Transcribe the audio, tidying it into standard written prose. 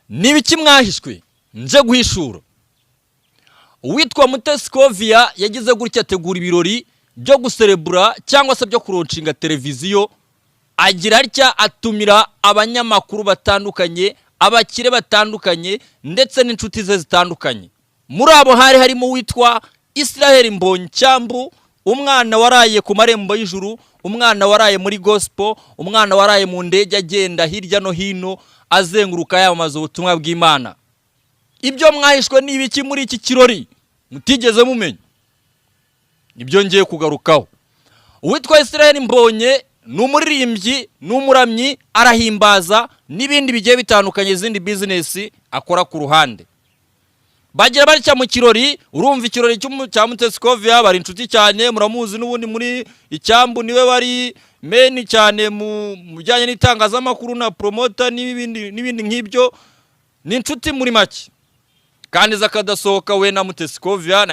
Nibiki mwahishwe nje guhishura. Uwitwa Mutesi Scovia yagize gutya ategura ibirori byo guserebura cyangwa se byo kuronshinga televiziyo, agira atya atumira abanyamakuru batandukanye, abakire batandukanye ndetse n'inshuti ze zitandukanye. Muri abo harimo witwa Mbonyi cyambu, umwana waraye ku marembo y'ijuru, umwana waraye muri gospel, umwana waraye mu ndege agenda hirya no hino azenguruka yamamaza ubutumwa bw'Imana. Ibyo mwahishwe n'ibiki muri iki kirori mutigeze mumenya? Nibyo ngiye kugarukaho. Uwitwa Mbonyi n'umuririmbyi n'umuramyi, arahimbaza n'ibindi bigiye bitandukanye, izindi business akora ku ruhande. Bagira baricya mu kirori, urumva ikirori cya Mutesi Scovia bari inshuti cyane, muramuzi n'ubundi muri icyambu niwe bari meni cyane mu bijyanye n'itangazamakuru na promoter n'ibindi nk'ibyo, ni inshuti muri make. Kandi zakadasohoka we na Mutesi Scovia.